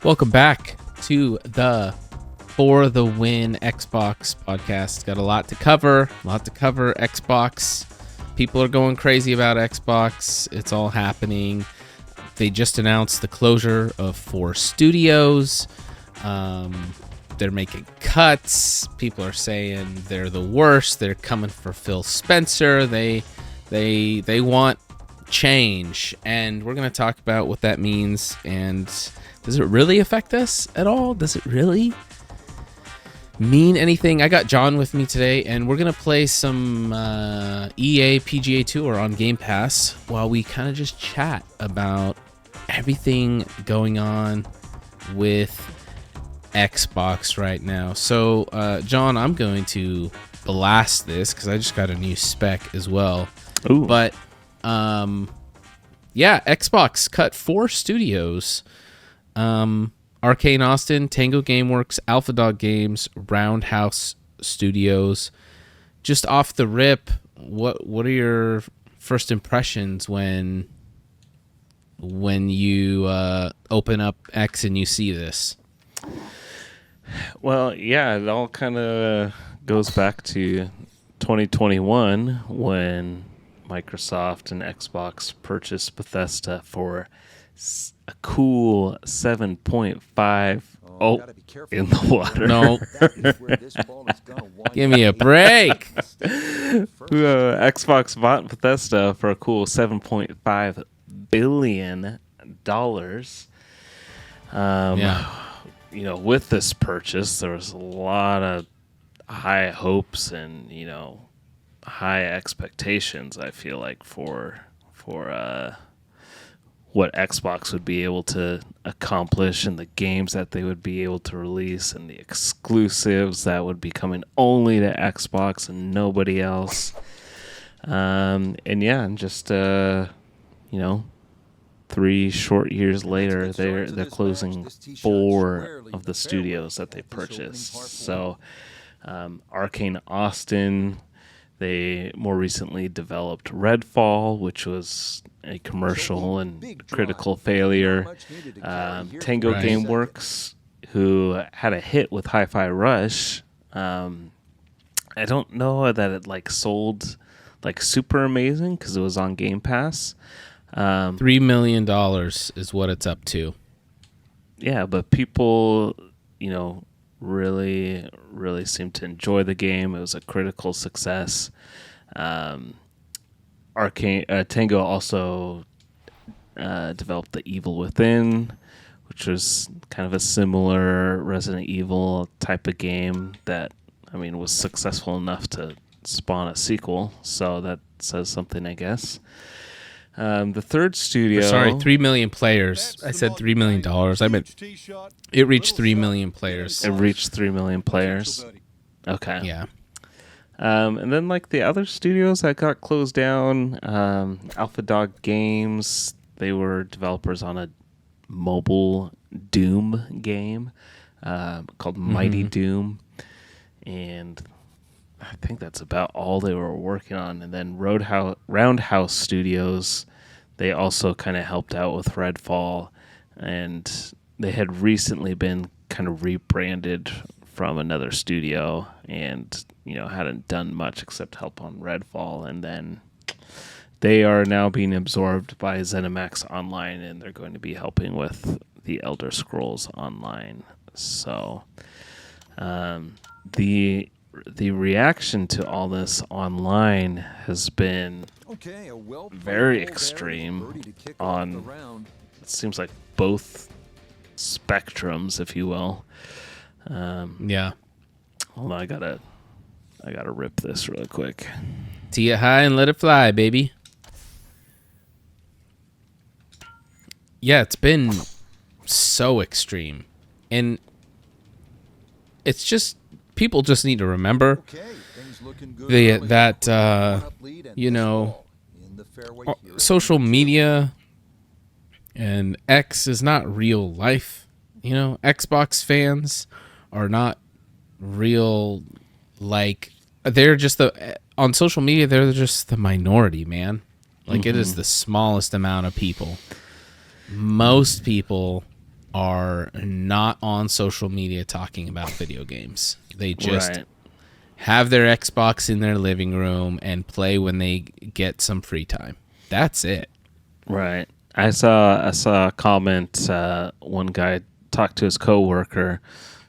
Welcome back to the For the Win Xbox podcast. Got a lot to cover. Xbox. People are going crazy about Xbox. It's all happening. They just announced the closure of 4 studios. They're making cuts. People are saying they're the worst. They're coming for Phil Spencer. They want change, and we're going to talk about what that means. And does it really affect us at all? Does it really mean anything? I got John with me today, and we're going to play some EA PGA Tour on Game Pass while we kind of just chat about everything going on with Xbox right now. So, John, I'm going to blast this because I just got a new spec as well. Ooh. But, yeah, Xbox cut 4 studios. Arcane Austin, Tango Gameworks, Alpha Dog Games, Roundhouse Studios. Just off the rip, what are your first impressions when you open up X and you see this? Well, yeah, it all kind of goes back to 2021 when Microsoft and Xbox purchased Bethesda for a cool 7.5. Oh, in the water. No. Give me a break. Xbox bought Bethesda for a cool $7.5 billion. Yeah. You know, with this purchase, there was a lot of high hopes and, you know, high expectations, I feel like, for what Xbox would be able to accomplish and the games that they would be able to release and the exclusives that would be coming only to Xbox and nobody else. And just, you know, 3 short years later, they're closing 4 of the studios that they purchased. So, Arcane Austin, they more recently developed Redfall, which was a commercial and critical failure. Tango Gameworks, who had a hit with Hi-Fi Rush. I don't know that it sold super amazing because it was on Game Pass. $3 million is what it's up to. Yeah, but people, you know, really seemed to enjoy the game. It was a critical success. Tango also developed The Evil Within, which was kind of a similar Resident Evil type of game that, I mean, was successful enough to spawn a sequel. So that says something, I guess. The third studio... Sorry, 3 million players. I said $3 million. I meant it reached 3 million players. It reached 3 million players. Okay. Yeah. And then the other studios that got closed down, Alpha Dog Games, they were developers on a mobile Doom game called Mighty Doom. And I think that's about all they were working on. And then Roundhouse Studios, they also kind of helped out with Redfall, and they had recently been kind of rebranded from another studio, and you know hadn't done much except help on Redfall. And then they are now being absorbed by ZeniMax Online, and they're going to be helping with the Elder Scrolls Online. So the reaction to all this online has been very extreme on, it seems like, both spectrums, if you will. Yeah. Hold on, I gotta rip this really quick. Tee it high and let it fly, baby. Yeah, it's been so extreme. And it's just, people just need to remember that you know, social media and X is not real life. You know, Xbox fans are not real, they're just on social media, they're just the minority, man. It is the smallest amount of people. Most people are not on social media talking about video games. They just have their Xbox in their living room and play when they get some free time. That's it. Right. I saw a comment. One guy talked to his coworker,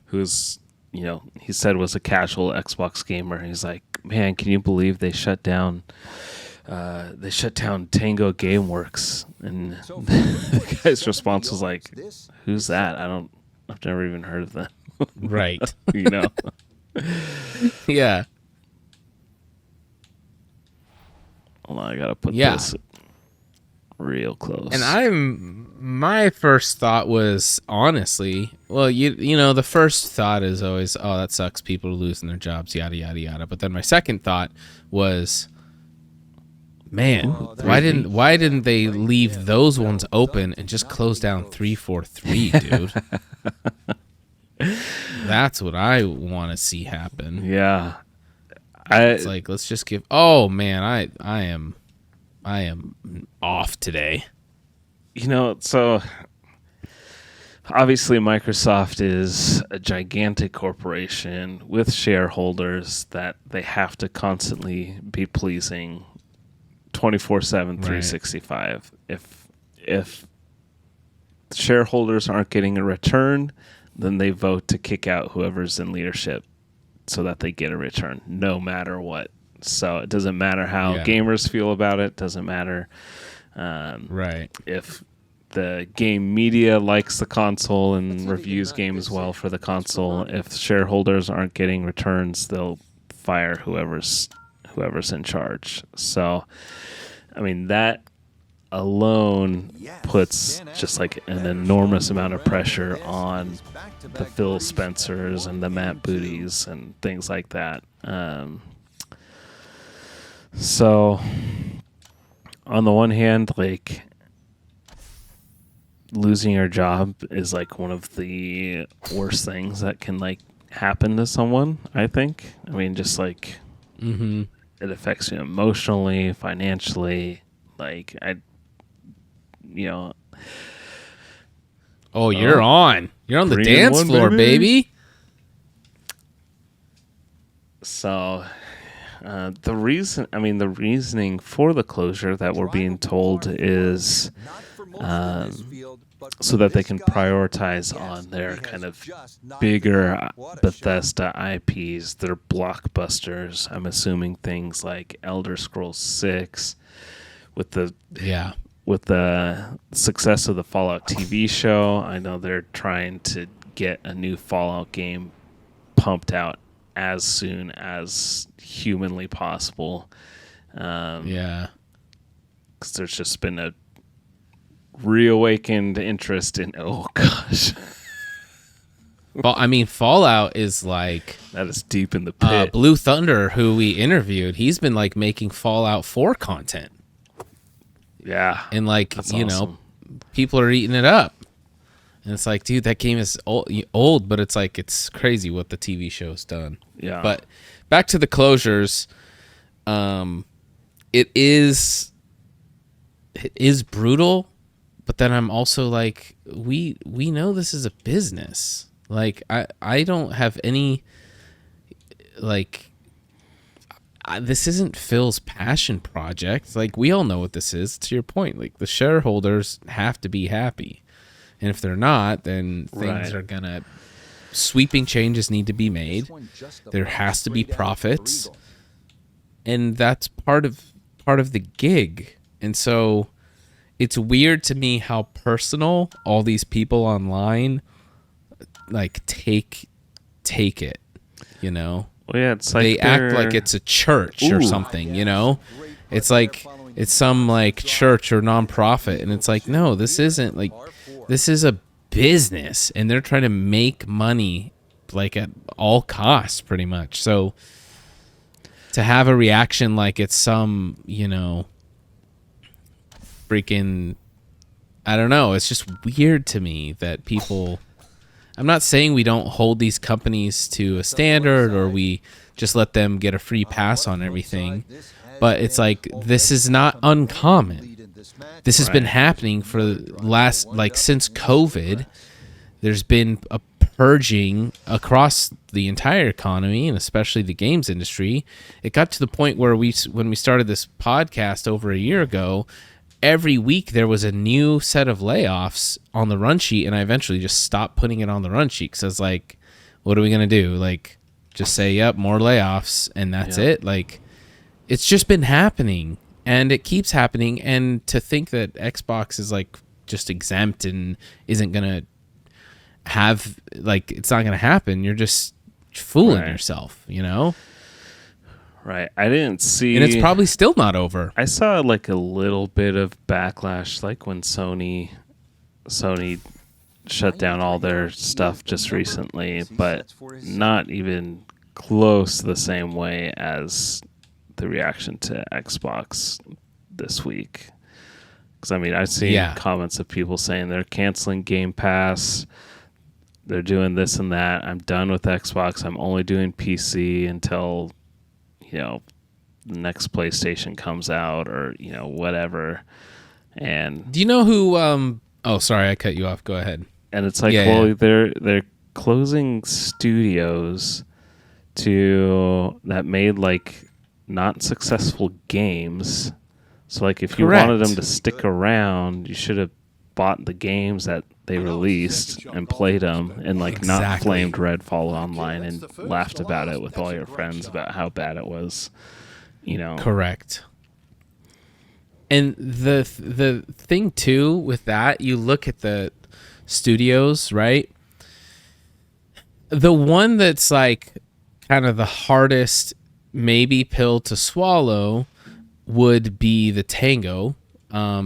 who's, he said was a casual Xbox gamer. He's like, "Man, can you believe they shut down Tango Gameworks?" And the guy's response was like, "Who's that? I've never even heard of them." Right. Yeah. Hold on, I gotta put this real close. And my first thought was, honestly, well, the first thought is always, oh, that sucks, people are losing their jobs, yada yada yada. But then my second thought was, man, why didn't they leave those ones open and just close down 343, dude? That's what I want to see happen. Yeah. It's like, let's just give. Oh man, I am off today. So obviously Microsoft is a gigantic corporation with shareholders that they have to constantly be pleasing 24/7, 365. If shareholders aren't getting a return, then they vote to kick out whoever's in leadership so that they get a return, no matter what. So it doesn't matter how gamers feel about it. Doesn't matter if the game media likes the console and reviews games well for the console. If shareholders aren't getting returns, they'll fire whoever's in charge. So, I mean, that alone puts just like an enormous amount of pressure on the Phil Spencers and the Matt Booties and things like that. So on the one hand, like, losing your job is like one of the worst things that can like happen to someone, I think. I mean, just like it affects you emotionally, financially, like Oh, you're on the dance floor, baby. So the reasoning for the closure that we're being told is so that they can prioritize on their kind of bigger Bethesda IPs, their blockbusters. I'm assuming things like Elder Scrolls 6 with the success of the Fallout TV show. I know they're trying to get a new Fallout game pumped out as soon as humanly possible. Because there's just been a reawakened interest in, oh gosh. Well, I mean, Fallout is like, that is deep in the pit. Blue Thunder, who we interviewed, he's been like making Fallout 4 content. Yeah. And like, awesome. People are eating it up. And it's like, dude, that game is old, but it's like, it's crazy what the TV show's done. Yeah. But back to the closures, it is brutal, but then I'm also like, we know this is a business. Like, I don't have any, like, this isn't Phil's passion project. Like, we all know what this is. To your point, like, the shareholders have to be happy. And if they're not, then things are going to... Sweeping changes need to be made. There has to be profits. And that's part of the gig. And so it's weird to me how personal all these people online like take it, you know? Well, yeah, it's like they act like it's a church or something, you know? It's like it's some like church or nonprofit, and it's like, no, this isn't. Like, this is a business, and they're trying to make money like at all costs, pretty much. So to have a reaction like it's some, you know, freaking, I don't know, it's just weird to me that people... I'm not saying we don't hold these companies to a standard or we just let them get a free pass on everything, but it's like, this is not uncommon. This has been happening for since COVID, there's been a purging across the entire economy and especially the games industry. It got to the point where when we started this podcast over a year ago, every week there was a new set of layoffs on the run sheet, and I eventually just stopped putting it on the run sheet because I was like, what are we going to do? Like, just say, yep, more layoffs, and that's it. Like, it's just been happening, and it keeps happening, and to think that Xbox is, like, just exempt and isn't going to have, like, it's not going to happen, you're just fooling yourself, you know? Right. I didn't see... And it's probably still not over. I saw, like, a little bit of backlash, like, when Sony shut down all their stuff just recently, but not even close the same way as the reaction to Xbox this week. Because, I mean, I've seen comments of people saying they're canceling Game Pass, they're doing this and that. I'm done with Xbox. I'm only doing PC until, you know, the next PlayStation comes out or, you know, whatever. And do you know who... Oh, sorry, I cut you off. Go ahead. And it's like, they're closing studios that made, like, not successful games. So, like, if you wanted them to stick around, you should have bought the games that they released and played them and, like, not flamed Redfall online and laughed about it with all your friends about how bad it was, you know. Correct. And the thing, too, with that, you look at the studios, right? The one that's, like, kind of the hardest maybe pill to swallow would be the Tango,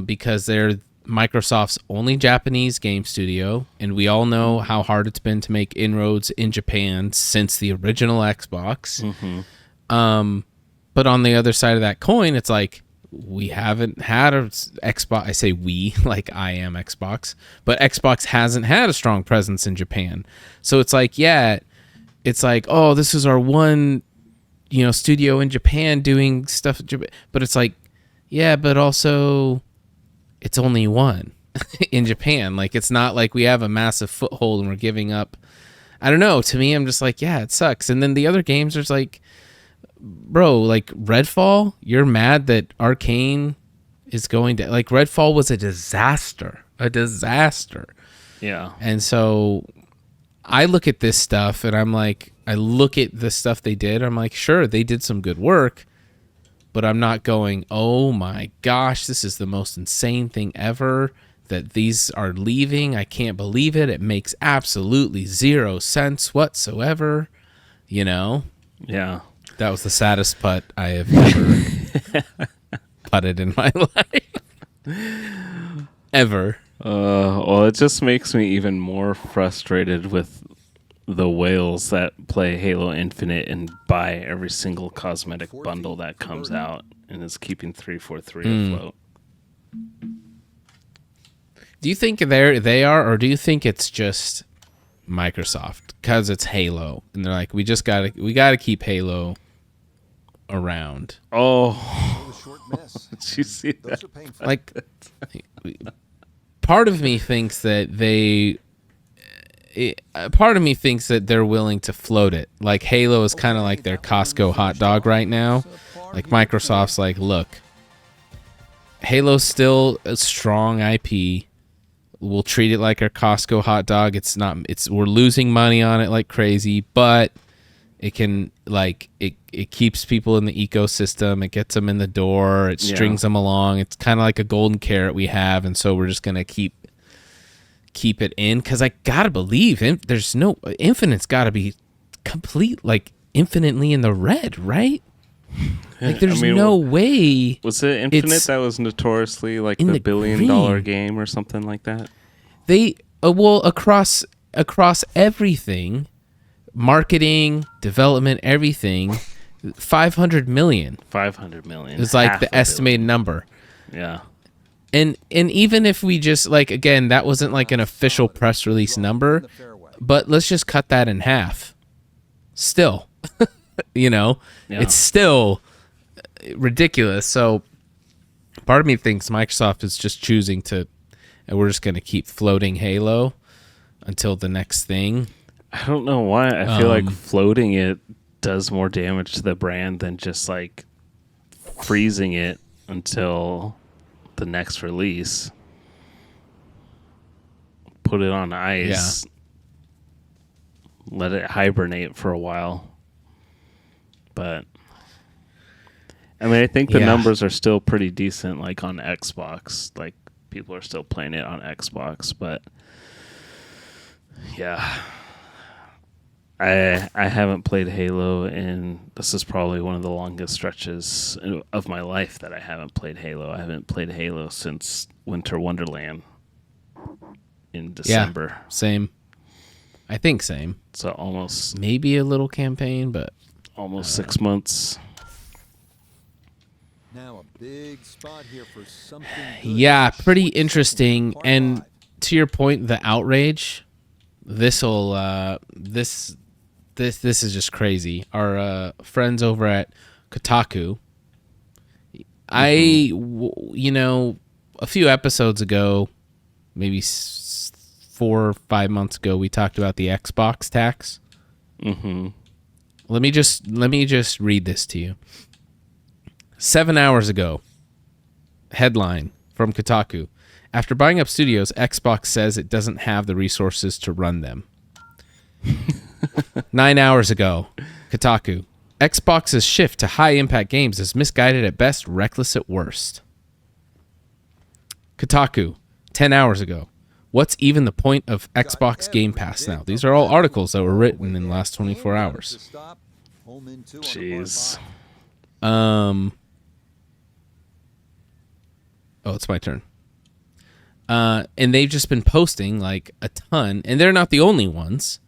because they're Microsoft's only Japanese game studio, and we all know how hard it's been to make inroads in Japan since the original Xbox. Mm-hmm. But on the other side of that coin, it's like, we haven't had a Xbox. I say we, like I am Xbox, but Xbox hasn't had a strong presence in Japan. So it's like, it's like, oh, this is our one, you know, studio in Japan doing stuff. But it's like, but also it's only one in Japan. Like, it's not like we have a massive foothold and we're giving up. I don't know. To me, I'm just like, it sucks. And then the other games, there's like, bro, like Redfall, you're mad that Arcane is going to, like, Redfall was a disaster. Yeah. And so I look at this stuff and I'm like, I look at the stuff they did. I'm like, sure, they did some good work, but I'm not going, oh my gosh, this is the most insane thing ever that these are leaving. I can't believe it. It makes absolutely zero sense whatsoever, you know? Yeah. That was the saddest putt I have ever putted in my life. Ever. Well, it just makes me even more frustrated with the whales that play Halo Infinite and buy every single cosmetic bundle that comes out and is keeping 343 afloat. Do you think they are, or do you think it's just Microsoft because it's Halo and they're like, we gotta keep Halo around? Oh, did you see that? Like, part of me thinks that they're willing to float it. Like, Halo is kind of like their Costco hot dog right now. Like, Microsoft's like, look, Halo's still a strong IP. We'll treat it like our Costco hot dog. We're losing money on it like crazy, but it can, like, it keeps people in the ecosystem. It gets them in the door. It strings them along. It's kind of like a golden carrot we have, and so we're just gonna keep it in, because I gotta believe Infinite's gotta be complete, like, infinitely in the red, right? Like, there's no way. Was it Infinite that was notoriously like the $1 billion game or something like that? They across everything, marketing, development, everything, 500 million. 500 million is like the estimated number. Yeah. And even if we just, like, again, that wasn't like an official press release number, but let's just cut that in half. Still, you know, it's still ridiculous. So part of me thinks Microsoft is just choosing to, and we're just going to keep floating Halo. until the next thing. I don't know why. I feel like floating it does more damage to the brand than just like freezing it until the next release. Put it on ice. Let it hibernate for a while. But I mean, I think the numbers are still pretty decent, like on Xbox. Like people are still playing it on Xbox, but yeah. I haven't played Halo, and this is probably one of the longest stretches of my life that I haven't played Halo. I haven't played Halo since Winter Wonderland in December. Yeah, same. I think same. So almost... Maybe a little campaign, but... Almost 6 months. Now a big spot here for something good. Yeah, pretty interesting. And to your point, the outrage, this'll this is just crazy. Our friends over at Kotaku, you know, a few episodes ago, maybe 4 or 5 months ago, we talked about the Xbox tax. Mm-hmm. Let me just read this to you. 7 hours ago, headline from Kotaku. After buying up studios, Xbox says it doesn't have the resources to run them. 9 hours ago, Kotaku. Xbox's shift to high-impact games is misguided at best, reckless at worst. Kotaku. 10 hours ago. What's even the point of Xbox Game Pass now? These are all articles that were written in the last 24 hours. Jeez. Oh, it's my turn. And they've just been posting like a ton, and they're not the only ones.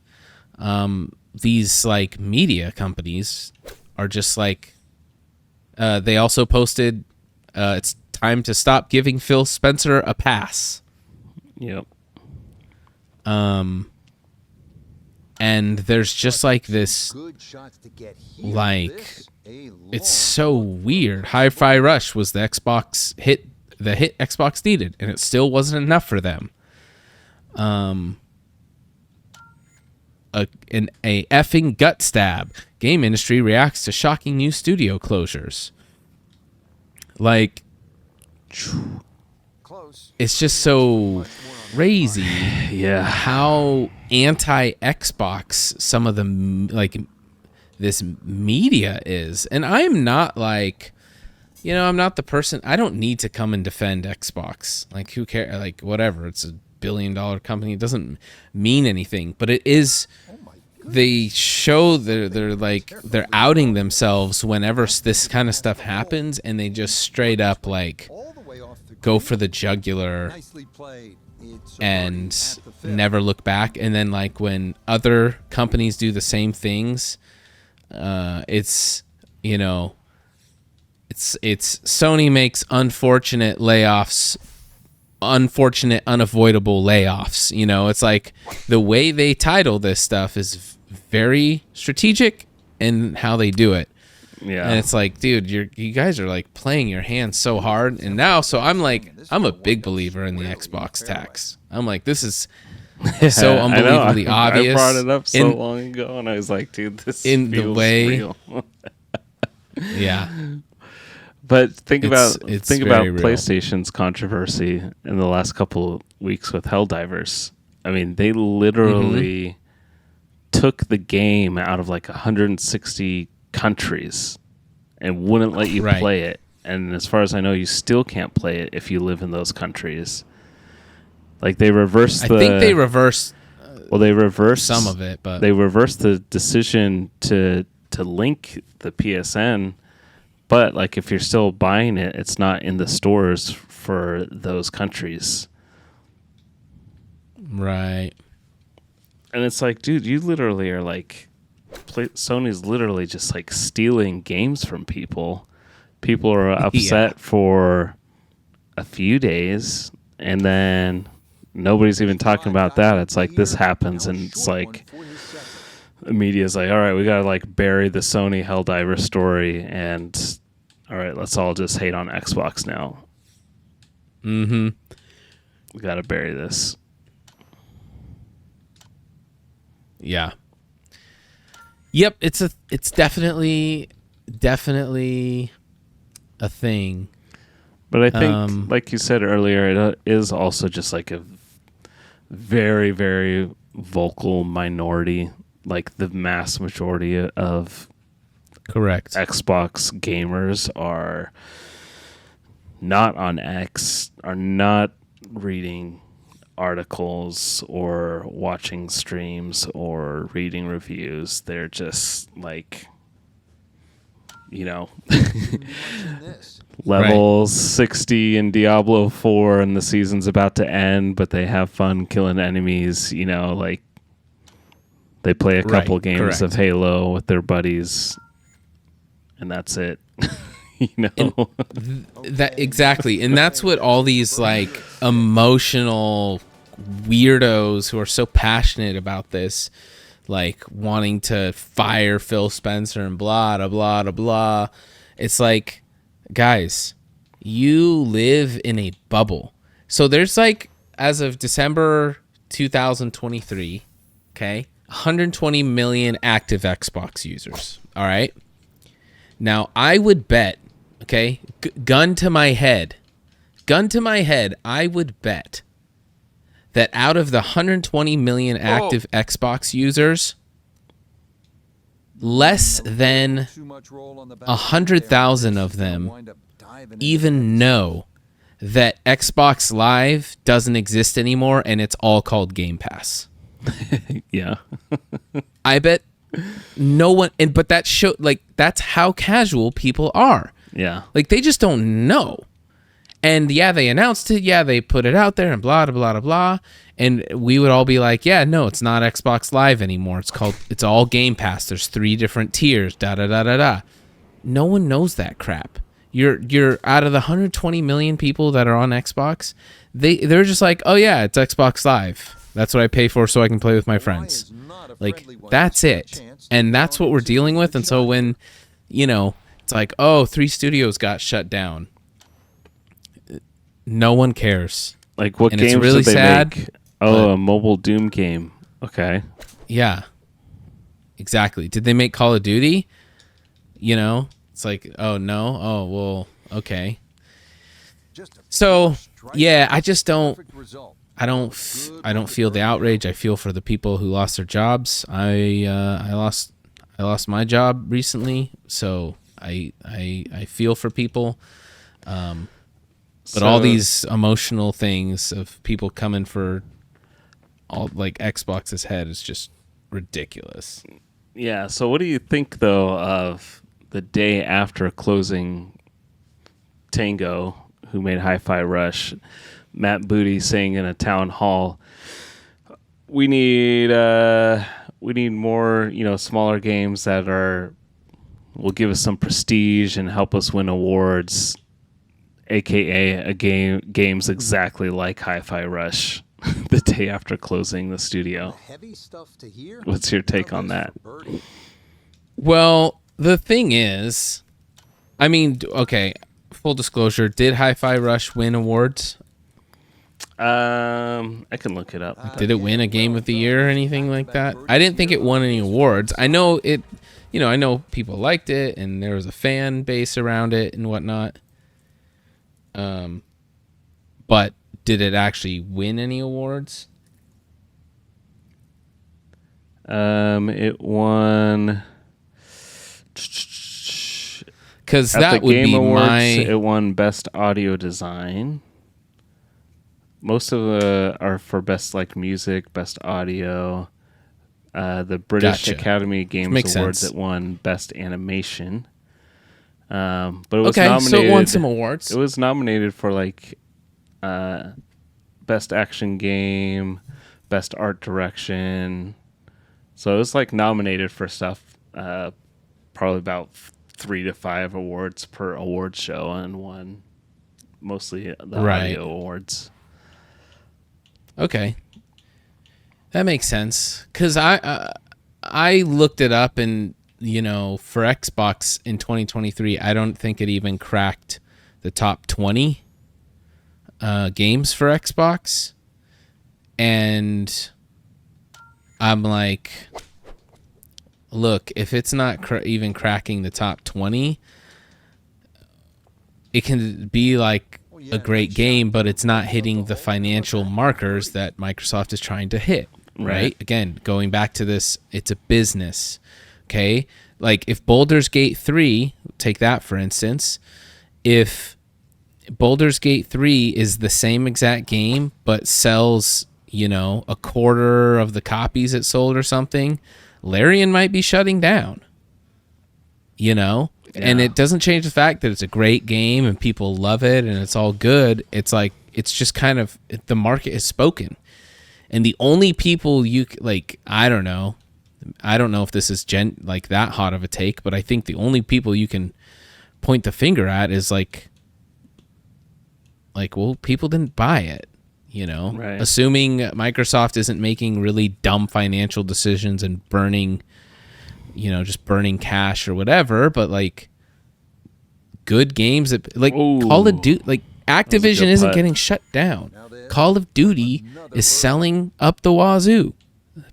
These like media companies are just like, they also posted, it's time to stop giving Phil Spencer a pass. Yep. And there's just like this, like, it's so weird. Hi-Fi Rush was the hit Xbox needed, and it still wasn't enough for them. A effing gut stab. Game industry reacts to shocking new studio closures. Like, it's just so crazy. Yeah. How anti-Xbox some of the like this media is, and I'm not like, you know, I'm not the person. I don't need to come and defend Xbox. Like, who cares? Like, whatever. It's a billion-dollar company. It doesn't mean anything. But it is. They show they're outing themselves whenever this kind of stuff happens, and they just straight up like go for the jugular and never look back. And then like when other companies do the same things, it's, you know, it's Sony makes unfortunate unavoidable layoffs. You know, it's like the way they title this stuff is very strategic in how they do it. Yeah. And it's like, dude, you guys are like playing your hands so hard. And now, so I'm like, I'm a big believer in the Xbox tax. I'm like, this is so unbelievably obvious. I brought it up so long ago, and I was like, dude, this in feels the way real. Yeah. But think about real. PlayStation's controversy in the last couple of weeks with Helldivers. I mean, they literally took the game out of like 160 countries and wouldn't let you play it. And as far as I know, you still can't play it if you live in those countries. Like they reversed I think they reversed. They reversed some of it, but they reversed the decision to link the PSN. But like if you're still buying it, it's not in the stores for those countries. Right. And it's like, dude, you literally are like, Sony's literally just like stealing games from people. People are upset for a few days, and then nobody's even talking about that. It's like this happens, and it's like the media's like, all right, we gotta like bury the Sony Helldiver story, and all right, let's all just hate on Xbox now. Mm-hmm. We gotta bury this. Yeah. Yep, it's definitely a thing. But I think, like you said earlier, it is also just like a very, very vocal minority. Like the mass majority of Correct. Xbox gamers are not on X, are not reading articles or watching streams or reading reviews. They're just like, level 60 in Diablo 4 and the season's about to end, but they have fun killing enemies, like they play a couple games of Halo with their buddies and that's it. That exactly. And that's what all these like emotional weirdos who are so passionate about this, like wanting to fire Phil Spencer and blah blah blah blah blah. It's like, guys, you live in a bubble. So there's like, as of December 2023, okay, 120 million active Xbox users. All right. Now I would bet, okay, gun to my head, I would bet that out of the 120 million active Xbox users, less than 100,000 of them even know that Xbox Live doesn't exist anymore and it's all called Game Pass. Yeah. I bet no one, but that show, like, that's how casual people are. Yeah. Like, they just don't know. And yeah, they announced it. Yeah, they put it out there and blah, blah, blah, blah, blah. And we would all be like, yeah, no, it's not Xbox Live anymore. It's all Game Pass. There's 3 different tiers, da, da, da, da, da. No one knows that crap. You're out of the 120 million people that are on Xbox, they're just like, oh yeah, it's Xbox Live. That's what I pay for so I can play with my friends. Like, that's it. And that's what we're dealing with. And so when, it's like, oh, 3 studios got shut down. No one cares. Like, what and games it's really did they sad, make? Oh, a mobile Doom game. Okay. Yeah. Exactly. Did they make Call of Duty? It's like, oh, no. Oh, well, okay. So, yeah, I just don't feel the outrage. I feel for the people who lost their jobs. I lost my job recently, so I feel for people. But all these emotional things of people coming for all like Xbox's head is just ridiculous. Yeah. So what do you think though of the day after closing Tango, who made Hi-Fi Rush, Matt Booty saying in a town hall, we need more, smaller games that will give us some prestige and help us win awards, aka games exactly like Hi-Fi Rush the day after closing the studio. What's your take on that? Well, the thing is, I mean, okay, full disclosure, did Hi-Fi Rush win awards? I can look it up. Did it win a Game of the Year or anything like that? I didn't think it won any awards. I know it, I know people liked it and there was a fan base around it and whatnot. But did it actually win any awards? It won. Because that would be Awards, it won Best Audio Design. Most of the are for Best Music, Best Audio. The British Academy Games Awards, it won Best Animation. But it was nominated. So it won some awards. It was nominated for Best Action Game, Best Art Direction. So it was nominated for stuff, probably about 3 to 5 awards per award show, and won mostly the audio awards. Okay, that makes sense. Because I looked it up, and for Xbox in 2023, I don't think it even cracked the top 20 games for Xbox, and I'm like, look, if it's not even cracking the top 20, it can be like a great game, but it's not hitting the financial markers that Microsoft is trying to hit, right? Again, going back to this, it's a business, okay? Like if Baldur's Gate 3, take that for instance, if Baldur's Gate 3 is the same exact game, but sells, a quarter of the copies it sold or something, Larian might be shutting down, And it doesn't change the fact that it's a great game and people love it and it's all good. It's like, it's just kind of, the market has spoken. And the only people I don't know if this is that hot of a take, but I think the only people you can point the finger at is well, people didn't buy it, Right. Assuming Microsoft isn't making really dumb financial decisions and burning, just burning cash or whatever, but good games that Call of Duty, Activision isn't getting shut down. Call of Duty is selling up the wazoo.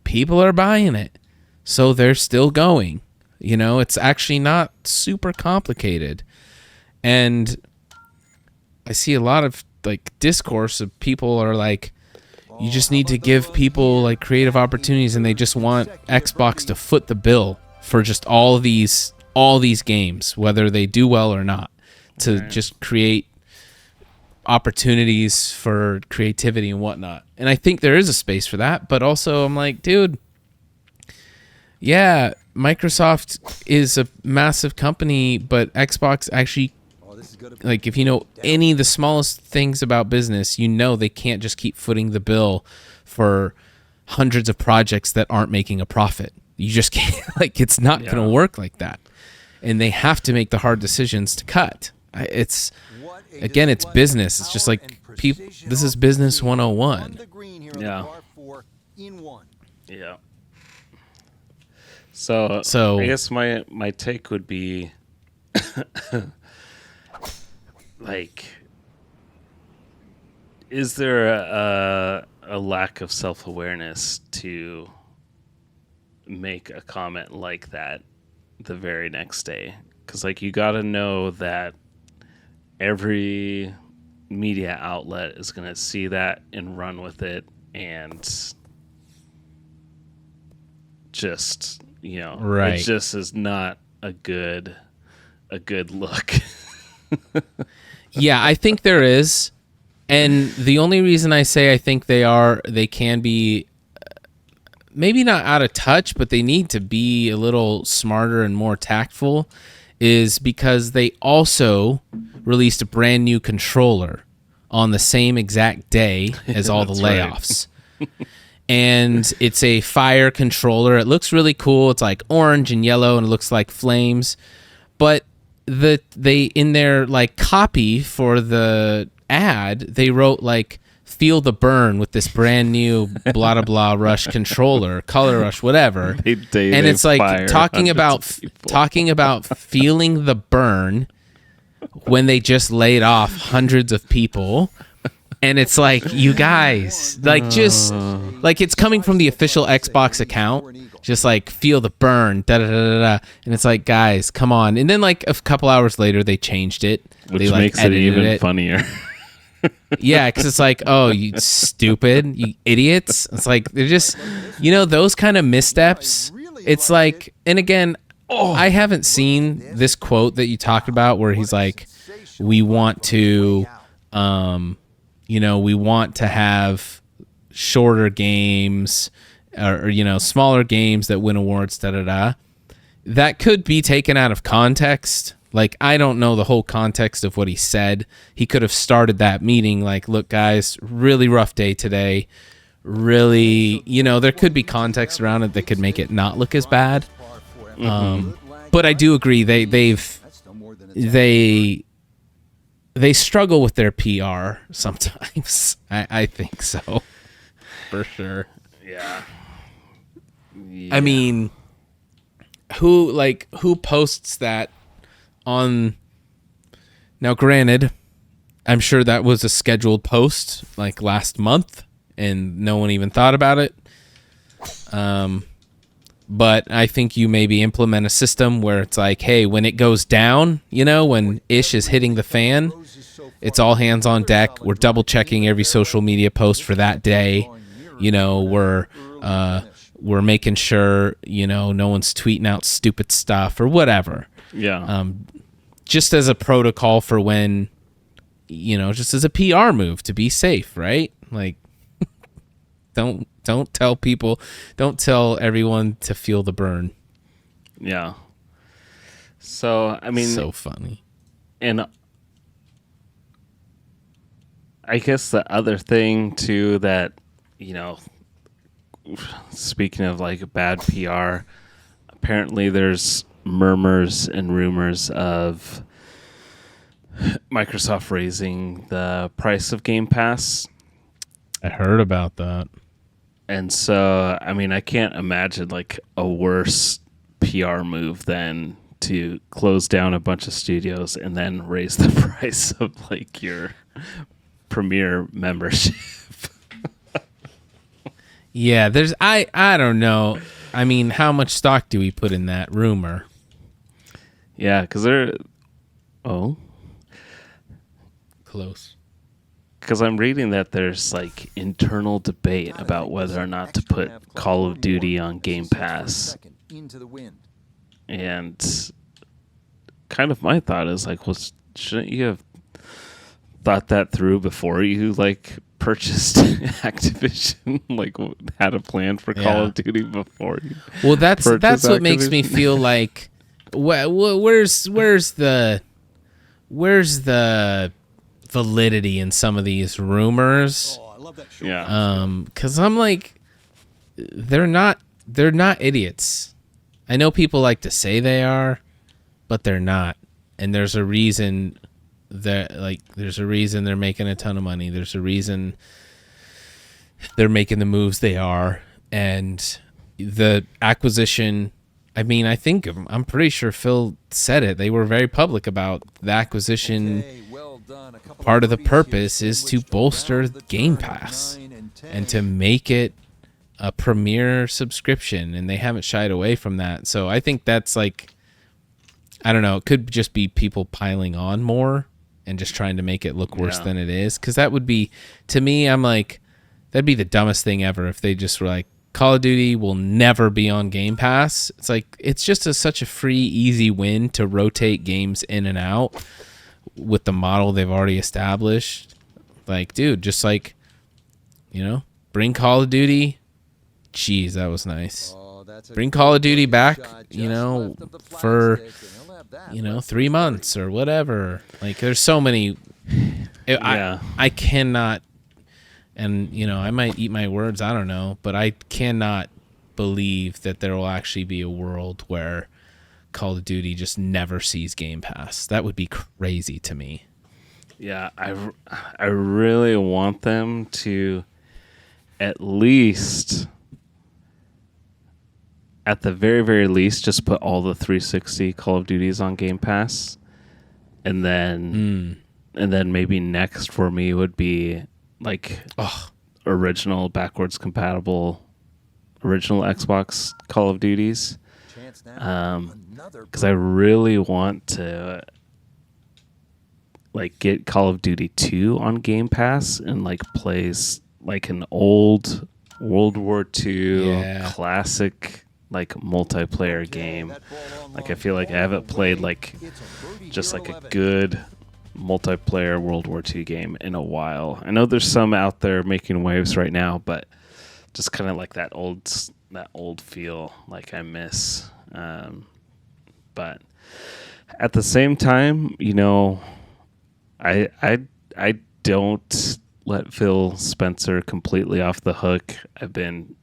People are buying it. So they're still going. It's actually not super complicated. And I see a lot of discourse of people are you just need to give people creative opportunities, and they just want Xbox to foot the bill for just all these games, whether they do well or not, to just create opportunities for creativity and whatnot. And I think there is a space for that, but also I'm like, dude, yeah, Microsoft is a massive company, but Xbox actually, if you know any of the smallest things about business, they can't just keep footing the bill for hundreds of projects that aren't making a profit. You just can't, it's not going to work like that. And they have to make the hard decisions to cut. It's business. It's just this is business 101. Yeah. Yeah. So I guess my take would be is there a lack of self-awareness to make a comment like that the very next day? Because you got to know that every media outlet is going to see that and run with it, and just it just is not a good look. Yeah, I think there is. And the only reason I say I think they can be maybe not out of touch, but they need to be a little smarter and more tactful, is because they also released a brand new controller on the same exact day as all the layoffs. And it's a Fire controller. It looks really cool. It's orange and yellow, and it looks like flames. But they in their copy for the ad, they wrote feel the burn with this brand new blah blah blah rush controller, color rush, whatever. And it's talking about feeling the burn when they just laid off hundreds of people. And it's you guys, just it's coming from the official Xbox account, just feel the burn, da da da da. And it's guys, come on. And then a couple hours later, they changed it, which makes it even funnier. Yeah, because it's oh, you stupid, you idiots. It's they're just, those kind of missteps. It's and again, I haven't seen this quote that you talked about where he's we want to, we want to have shorter games or smaller games that win awards, da da da. That could be taken out of context. I don't know the whole context of what he said. He could have started that meeting look, guys, really rough day today. Really, there could be context around it that could make it not look as bad. But I do agree they struggle with their PR sometimes. I think so, for sure. Yeah. I mean, who posts that on? Now, granted, I'm sure that was a scheduled post last month, and no one even thought about it. But I think you maybe implement a system where it's like, hey, when it goes down, when ish is hitting the fan, it's all hands on deck. We're double checking every social media post for that day. We're making sure, no one's tweeting out stupid stuff or whatever. Yeah. Just as a protocol for when, just as a PR move to be safe, right? Like, don't tell everyone to feel the burn. Yeah. So, I mean, so funny. And I guess the other thing too that, speaking of like bad PR, apparently there's murmurs and rumors of Microsoft raising the price of Game Pass. I heard about that. And so, I mean, I can't imagine like a worse PR move than to close down a bunch of studios and then raise the price of like your Premier membership. Yeah, I don't know. I mean, how much stock do we put in that rumor? Yeah, because close. Because I'm reading that there's like internal debate about whether or not to put Call of Duty on Game Pass. And kind of my thought is like, well, shouldn't you have thought that through before you like purchased Activision? Like had a plan for Call of Duty before you? Well, that's what makes me feel like where's the validity in some of these rumors? Oh, I love that show. Yeah. Because I'm like, they're not idiots. I know people like to say they are, but they're not. And there's a reason they're making a ton of money. There's a reason they're making the moves they are. And the acquisition, I mean, I'm pretty sure Phil said it. They were very public about the acquisition. Okay, well done. A couple Part of the birdies purpose here is in to which bolster round the Game turn, Pass 9 and 10. and to make it a premier subscription, and they haven't shied away from that. So I think that's like, I don't know, it could just be people piling on more and just trying to make it look worse than it is. Because that would be, to me, I'm like, that'd be the dumbest thing ever if they just were like, Call of Duty will never be on Game Pass. It's like, it's just such a free, easy win to rotate games in and out with the model they've already established. Like, dude, just like, bring Call of Duty. Jeez, that was nice. Oh, that's a Bring Call of Duty back, shot just left of the for, flagstick, and he'll have that. 3 months or whatever. Like, there's so many. Yeah. I cannot, and, I might eat my words, I don't know, but I cannot believe that there will actually be a world where Call of Duty just never sees Game Pass. That would be crazy to me. Yeah, I really want them to at least, at the very, very least, just put all the 360 Call of Duties on Game Pass. And then maybe next for me would be like original backwards compatible original Xbox Call of Duties. Because I really want to like get Call of Duty 2 on Game Pass and like plays like an old World War II classic like multiplayer game. Like I feel like I haven't played like just like a good multiplayer World War II game in a while. I know there's some out there making waves right now, but just kind of like that old feel like I miss. But at the same time, I don't let Phil Spencer completely off the hook. I've been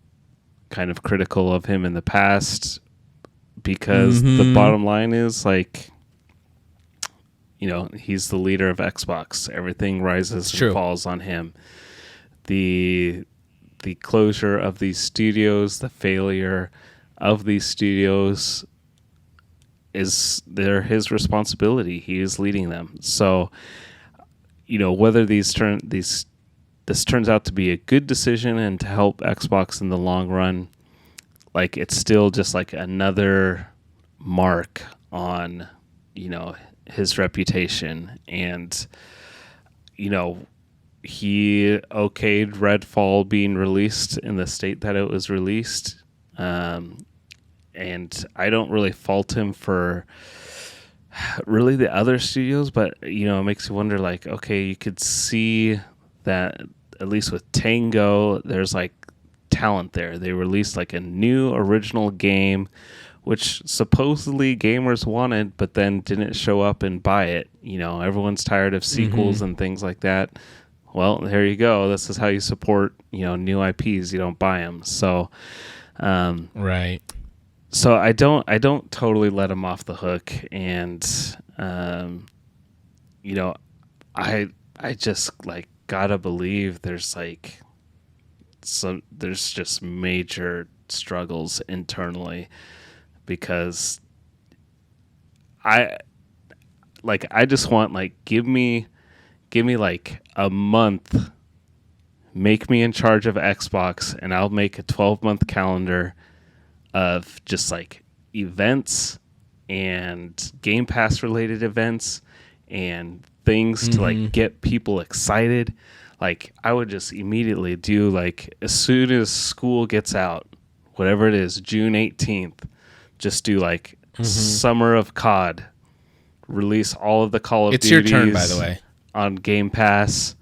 kind of critical of him in the past because the bottom line is like, he's the leader of Xbox. Everything rises and falls on him. The closure of these studios, the failure of these studios they're his responsibility. He is leading them. So, whether this turns out to be a good decision and to help Xbox in the long run, like it's still just like another mark on, his reputation. And, he okayed Redfall being released in the state that it was released. And I don't really fault him for really the other studios, but it makes you wonder, like, okay, you could see that at least with Tango, there's like talent there. They released like a new original game, which supposedly gamers wanted, but then didn't show up and buy it. Everyone's tired of sequels and things like that. Well, there you go. This is how you support, new IPs. You don't buy them. So, right. So I don't totally let him off the hook, and I just like gotta believe there's just major struggles internally, because I just want, like, give me like a month, make me in charge of Xbox, and I'll make a 12-month calendar of just like events and Game Pass related events and things to like get people excited. Like, I would just immediately do, like, as soon as school gets out, whatever it is, June 18th, just do like Summer of COD, release all of the Call of Duties. It's your turn, by the way. On Game Pass,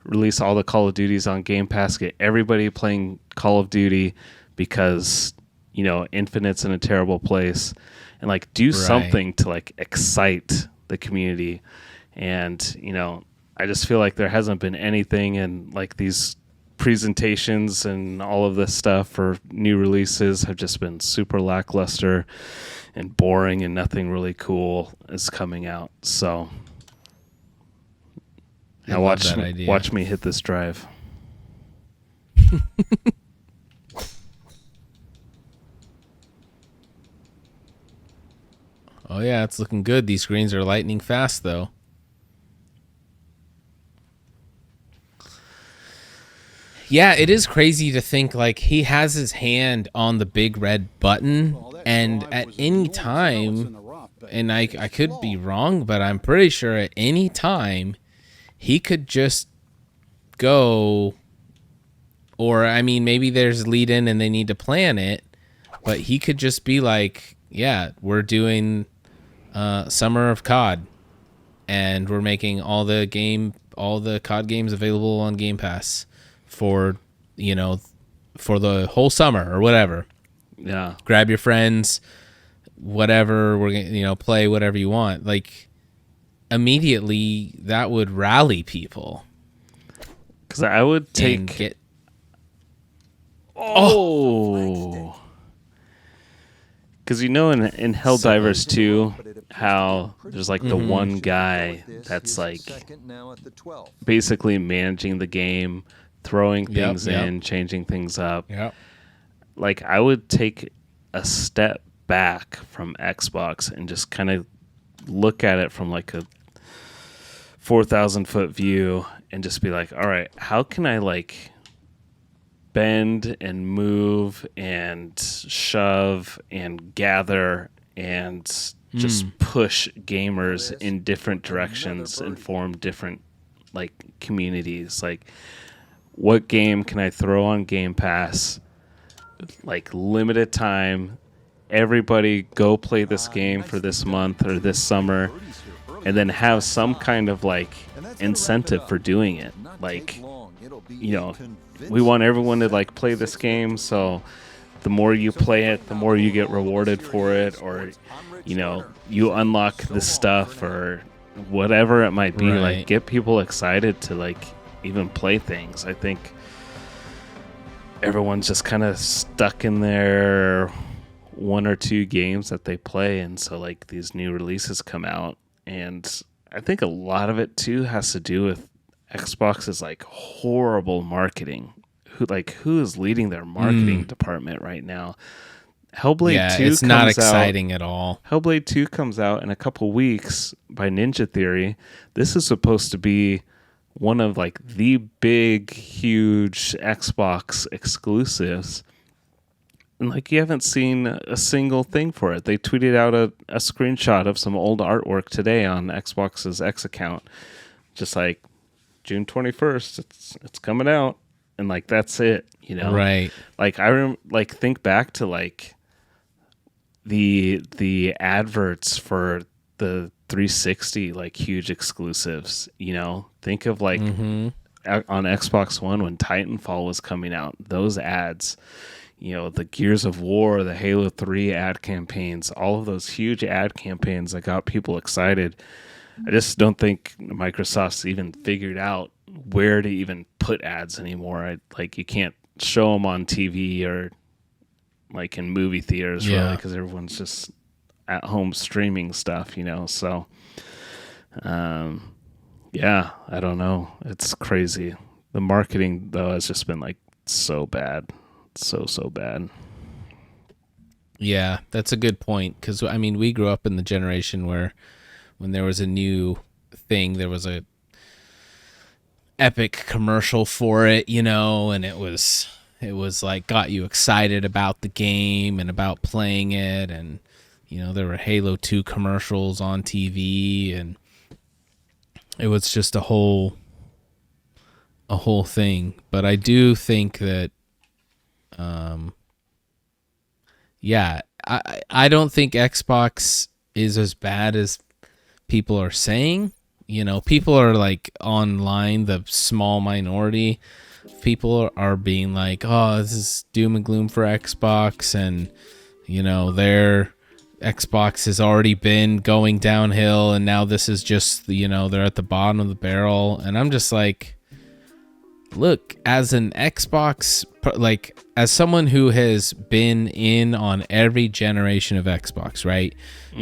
release all the Call of Duties on Game Pass, get everybody playing Call of Duty, because Infinite's in a terrible place, and like do something to like excite the community. And I just feel like there hasn't been anything, and like these presentations and all of this stuff for new releases have just been super lackluster and boring, and nothing really cool is coming out. So now watch me hit this drive. Oh yeah, it's looking good. These screens are lightning fast, though. Yeah, it is crazy to think, like, he has his hand on the big red button, and at any time, and I could be wrong, but I'm pretty sure at any time he could just go, or I mean, maybe there's lead in and they need to plan it, but he could just be like, yeah, we're doing Summer of COD, and we're making all the COD games available on Game Pass for for the whole summer or whatever. Yeah. Grab your friends, whatever, we're gonna play whatever you want. Like, immediately that would rally people. Because I would take get because in Helldivers 2, how there's like the one guy that's like basically managing the game, throwing things in, changing things up. Yep. Like, I would take a step back from Xbox and just kind of look at it from like a 4,000 foot view and just be like, all right, how can I like bend and move and shove and gather and just push gamers in different directions and form different like communities? Like, what game can I throw on Game Pass, like limited time, everybody go play this game for this month or this summer, and then have some kind of like incentive for doing it. Like, we want everyone to like play this game, so the more you play it, the more you get rewarded for it, or you unlock this stuff or whatever it might be. Right. Like, get people excited to like even play things. I think everyone's just kind of stuck in their one or two games that they play, and so like these new releases come out, and I think a lot of it too has to do with Xbox's like horrible marketing. Who is leading their marketing department right now? Hellblade 2 it's comes not out, exciting at all. Hellblade 2 comes out in a couple weeks by Ninja Theory. This is supposed to be one of like the big, huge Xbox exclusives. And like you haven't seen a single thing for it. They tweeted out a screenshot of some old artwork today on Xbox's X account, just like June 21st. It's coming out, and like that's it. You know, Right. Like like think back to like the adverts for the 360, like huge exclusives. You know, think of like on Xbox One when Titanfall was coming out. Those ads. You know, the Gears of War, the Halo 3 ad campaigns, all of those huge ad campaigns that got people excited. I just don't think Microsoft's even figured out where to even put ads anymore. Like, you can't show them on TV or like in movie theaters, really, because everyone's just at home streaming stuff, you know? So, yeah, I don't know. It's crazy. The marketing, though, has just been like so bad. So bad. Yeah, that's a good point. Because, I mean, we grew up in the generation where when there was a new thing, there was a epic commercial for it, you know, and it was like got you excited about the game and about playing it. And, you know, there were Halo 2 commercials on TV, and it was just a whole thing. But I do think that yeah, I don't think Xbox is as bad as people are saying. You know, people are like online, the small minority people are being like, oh, this is doom and gloom for Xbox, and you know, their Xbox has already been going downhill, and now this is just, you know, they're at the bottom of the barrel. And I'm just like, look, as an Xbox, like as someone who has been in on every generation of Xbox, right?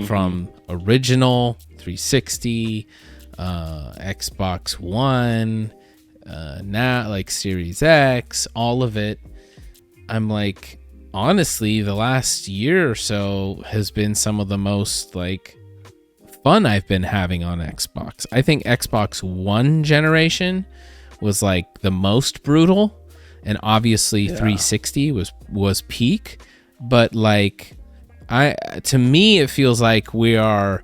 From original 360, Xbox One, now like Series X, all of it. I'm like, honestly, the last year or so has been some of the most like fun I've been having on Xbox. I think Xbox One generation was like the most brutal, and obviously 360 was peak, but like to me it feels like we're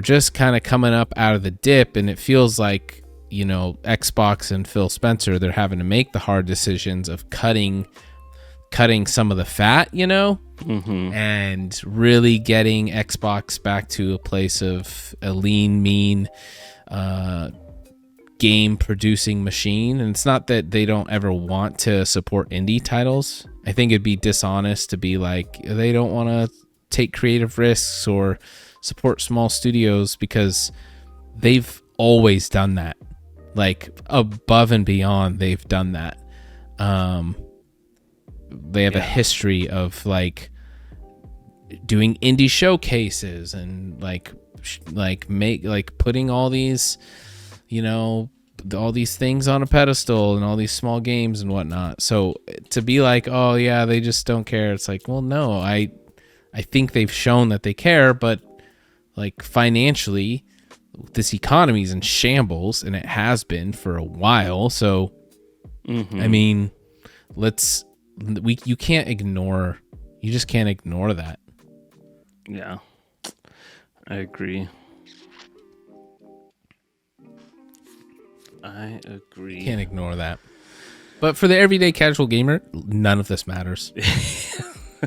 just kind of coming up out of the dip, and it feels like, you know, Xbox and Phil Spencer, they're having to make the hard decisions of cutting some of the fat, you know, and really getting Xbox back to a place of a lean, mean game producing machine. And it's not that they don't ever want to support indie titles. I think it'd be dishonest to be like they don't want to take creative risks or support small studios, because they've always done that, like above and beyond. They've done that. They have a history of like doing indie showcases and like putting all these, you know, all these things on a pedestal and all these small games and whatnot. So to be like, oh yeah, they just don't care. It's like, well, no, I think they've shown that they care, but like financially, this economy's in shambles, and it has been for a while. So, I mean, you can't ignore, you just can't ignore that. Yeah, I agree. Can't ignore that. But for the everyday casual gamer, none of this matters.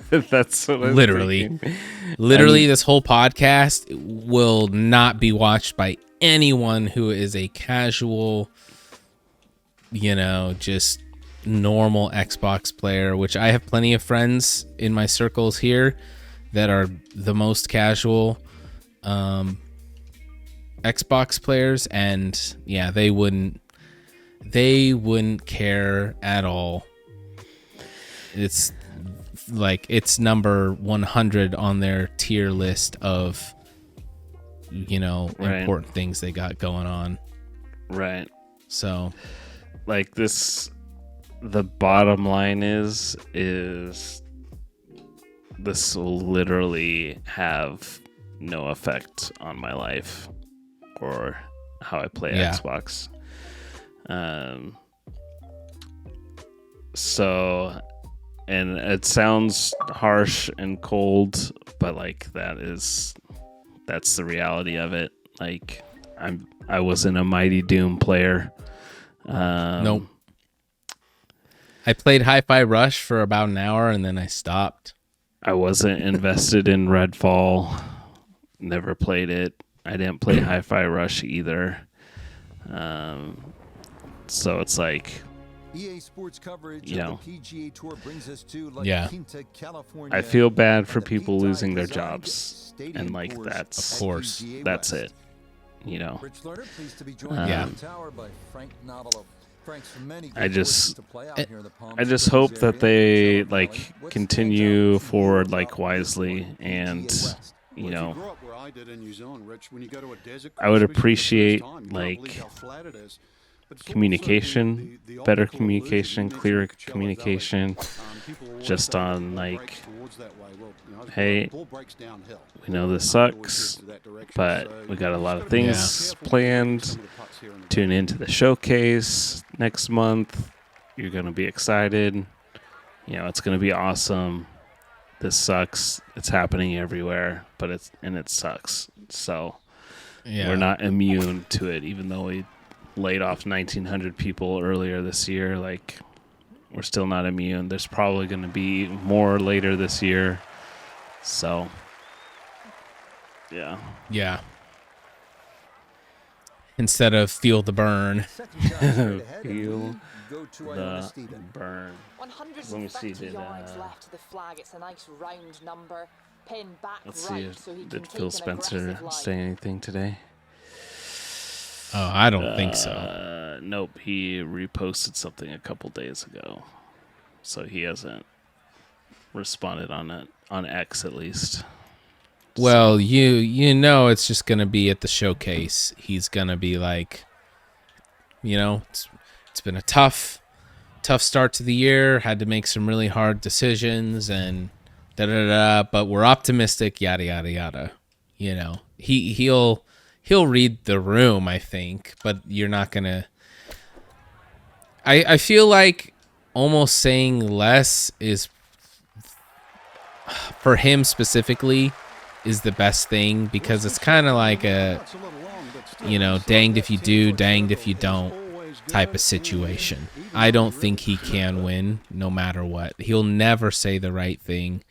That's what I'm literally. thinking. Literally, this whole podcast will not be watched by anyone who is a casual, you know, just normal Xbox player, which I have plenty of friends in my circles here that are the most casual Xbox players, and yeah, they wouldn't care at all. It's like it's number 100 on their tier list of, you know, important things they got going on. Right. So like the bottom line is this will literally have no effect on my life or how I play Xbox. So And it sounds harsh and cold, but like that's the reality of it. Like I wasn't a Mighty Doom player. Nope. I played Hi-Fi Rush for about an hour and then I stopped. I wasn't invested in Redfall. Never played it. I didn't play Hi-Fi Rush either. So it's like, EA Sports coverage you of know, the PGA Tour brings us to La Yeah. Quinta, California. I feel bad and for the people Peak losing their Tide designed jobs, stadium and like course that's Of course. at PGA that's West. it. You know, Rich Lerner, pleased to be joined Yeah. on the tower by Frank Novel of Frank's many I good just- courses to play out here in the Palm I just Springs hope that area. they Silicon Valley. like What continue stands out forward to you like about wisely, this one, and PGA West? you Well, if know, you grew up where I did in New Zealand, Rich, when you go to a desert I would course, especially for the first appreciate, time, you can't like, believe how flat it is. But it's also communication, the better optical illusion. communication, You mentioned clearer Coachella Valley. communication. People always just say the on, ball like, breaks towards that way. Well, you know, hey, the ball breaks downhill. we know this It always sucks, heads to that direction. but So we got a you lot just of gotta be things careful planned. with some of the putts here and there. Tune into the showcase next month. You're gonna be excited. You know, it's gonna be awesome. This sucks. It's happening everywhere, but it sucks. So Yeah. we're not immune to it, even though we laid off 1,900 people earlier this year. Like, we're still not immune. There's probably going to be more later this year. So, yeah. Yeah. Instead of feel the burn. Second shot straight ahead, and Feel we go to Iona The Stephen. burn. 130 Let me see, did, yards left to the flag. It's a nice round number. Pin back Let's right, see if so he can did take Phil an Spencer aggressive line. say anything today? Oh, I don't think so. Nope. He reposted something a couple days ago, so he hasn't responded on it on X at least. Well, you know it's just going to be at the showcase. He's going to be like, you know, it's been a tough start to the year. Had to make some really hard decisions and da-da-da, but we're optimistic, yada, yada, yada. You know, he'll read the room, I think, but you're not going to... I feel like almost saying less is, for him specifically, is the best thing, because it's kind of like a, you know, danged if you do, danged if you don't type of situation. I don't think he can win no matter what. He'll never say the right thing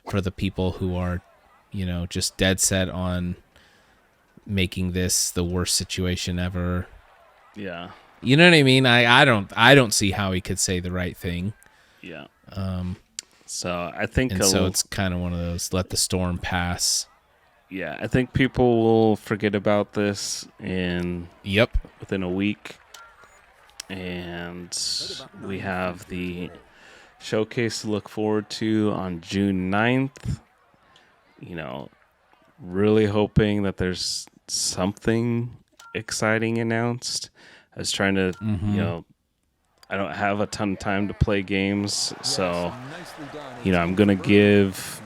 for the people who are, you know, just dead set on making this the worst situation ever. Yeah. You know what I mean? I don't see how he could say the right thing. Yeah. So I think And so it's kind of one of those let the storm pass. yeah, I think people will forget about this within a week, and we have the showcase to look forward to on June 9th. You know, really hoping that there's something exciting announced. I was trying to, you know, I don't have a ton of time to play games, so, you know, I'm going to give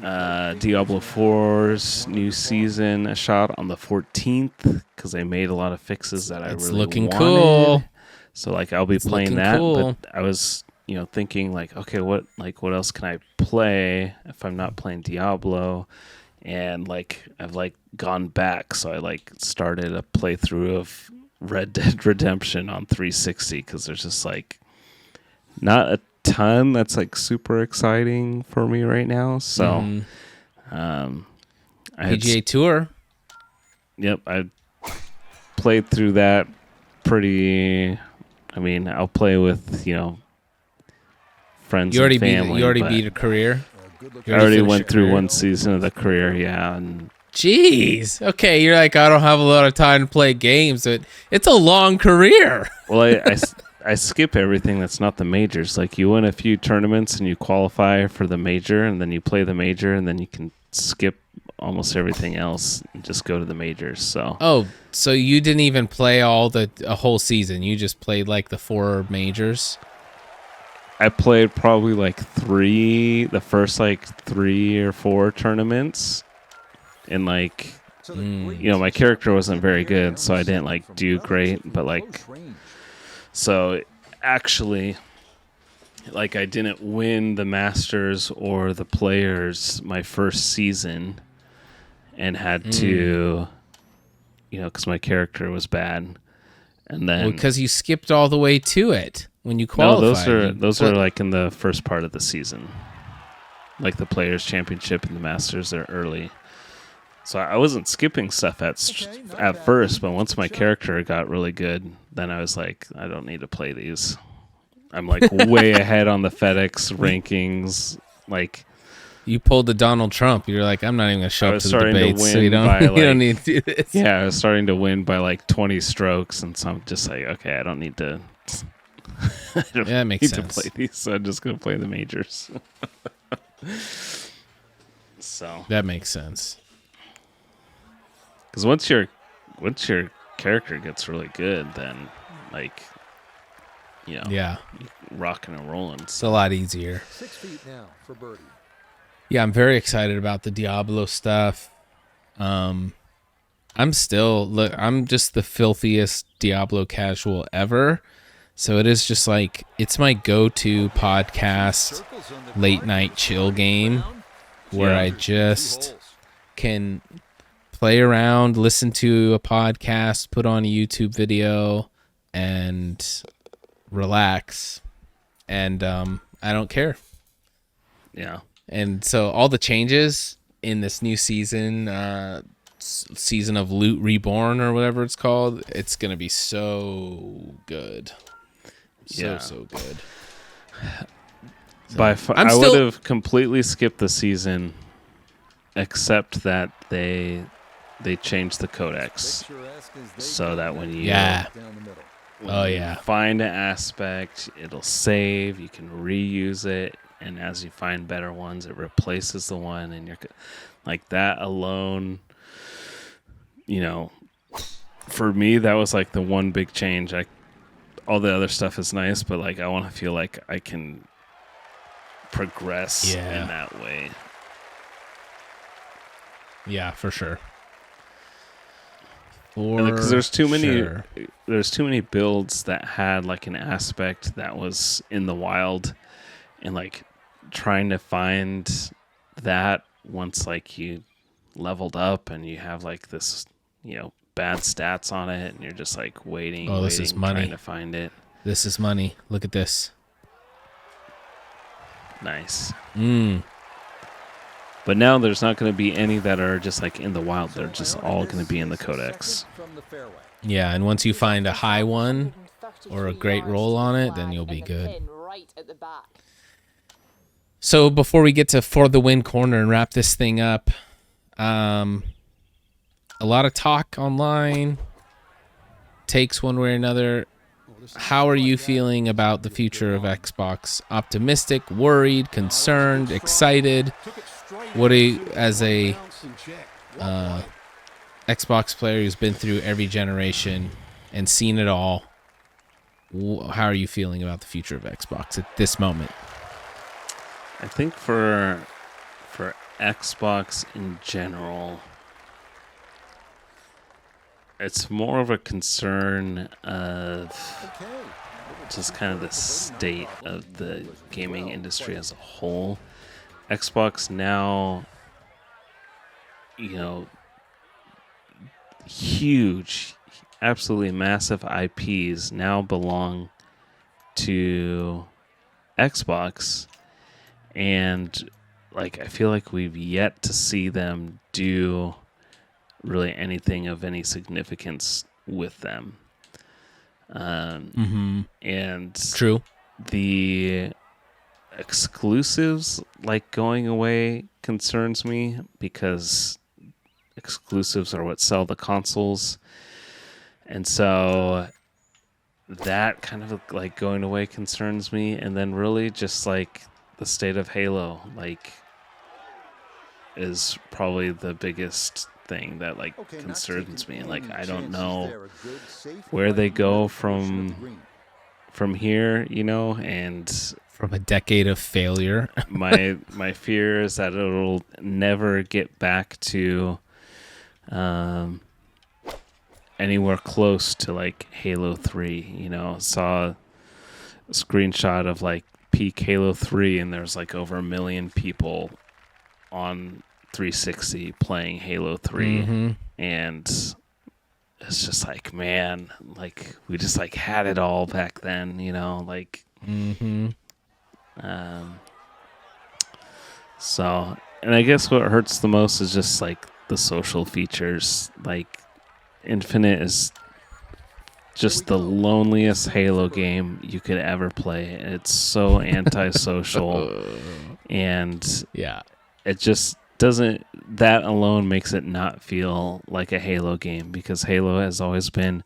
Diablo 4's new season a shot on the 14th, because they made a lot of fixes that I It's really looking wanted. cool. So, like, I'll be It's playing looking that, cool. but I was, you know, thinking, like, okay, what else can I play if I'm not playing Diablo? And, like, I've, like, gone back, so I, like, started a playthrough of Red Dead Redemption on 360, because there's just, like, not a ton that's, like, super exciting for me right now. So, I had PGA Tour. Yep, I played through that pretty. I mean, I'll play with, you know, friends You already and family. you already but beat a career. I already finished went your through career? one season of the career, yeah, and Jeez. Okay, you're like, I don't have a lot of time to play games, but it's a long career. well, I skip everything that's not the majors. Like, you win a few tournaments and you qualify for the major, and then you play the major, and then you can skip almost everything else and just go to the majors. So Oh, so you didn't even play a whole season. You just played like the 4 majors. I played probably like the first like 3 or 4 tournaments, and like, you know, my character wasn't very good, so I didn't like do great. But like, so actually, like I didn't win the Masters or the Players my first season, and had to, because my character was bad, and then because you skipped all the way to it when you no, qualified. those are like in the first part of the season, like the Players Championship and the Masters are early. So I wasn't skipping stuff at first, but once my character got really good, then I was like, I don't need to play these. I'm like way ahead on the FedEx rankings. Like You pulled the Donald Trump. You're like, I'm not even gonna show up to the starting to debates, so win you don't, by, you don't like- need to do this. yeah, I was starting to win by like 20 strokes, and so I'm just like, okay, I don't need to. I don't Yeah, that makes need sense. to play these, so I'm just gonna play the majors. So, That makes sense. because once your character gets really good, then like, Yeah, rocking and rolling. it's a lot easier. 6 feet now for birdie. Yeah, I'm very excited about the Diablo stuff. I'm just the filthiest Diablo casual ever. So it is just like, it's my go-to podcast late night chill game where Yeah. I just can play around, listen to a podcast, put on a YouTube video, and relax. And I don't care. Yeah. And so all the changes in this new season, season of Loot Reborn or whatever it's called, it's going to be so good. Yeah. So good. I I'm would still- have completely skipped the season, except that they changed the codex so that when you Yeah. Down the middle. when Oh, you yeah. find an aspect, it'll save. You can reuse it, and as you find better ones, it replaces the one, and you're like that alone. For me, that was like the one big change. All the other stuff is nice, but like I want to feel like I can progress Yeah. in that way. Yeah, for sure. Because there's too many sure. there's too many builds that had like an aspect that was in the wild, and like trying to find that once like you leveled up and you have like this bad stats on it, and you're just like waiting. Oh, this is money. trying to find it. This is money. Look at this. Nice. Mm. But now there's not going to be any that are just like in the wild. They're just all going to be in the codex. From the fairway. Yeah, and once you find a high one or a great roll on it, then you'll be good. Right at the back. So before we get to For the Win Corner and wrap this thing up, a lot of talk online, takes one way or another. How are you feeling about the future of Xbox? Optimistic, worried, concerned, excited? What do you, as a Xbox player who's been through every generation and seen it all, how are you feeling about the future of Xbox at this moment? I think for Xbox in general, it's more of a concern of just kind of the state of the gaming industry as a whole. Xbox now, huge, absolutely massive IPs now belong to Xbox, and like I feel like we've yet to see them do really anything of any significance with them. And True. the exclusives like going away concerns me, because exclusives are what sell the consoles, and so that kind of like going away concerns me. And then really just like the state of Halo like is probably the biggest thing that like concerns me. Like I don't know where they go from here, and From a decade of failure. my fear is that it'll never get back to anywhere close to like Halo 3. Saw a screenshot of like peak Halo 3 and there's like over 1 million people on 360 playing Halo 3. Mm-hmm. And it's just like, man, like we just like had it all back then, you know, like Mm-hmm. So, and I guess what hurts the most is just like the social features. Like Infinite is just the loneliest Halo game you could ever play. It's so antisocial, and Yeah. it just doesn't. That alone makes it not feel like a Halo game, because Halo has always been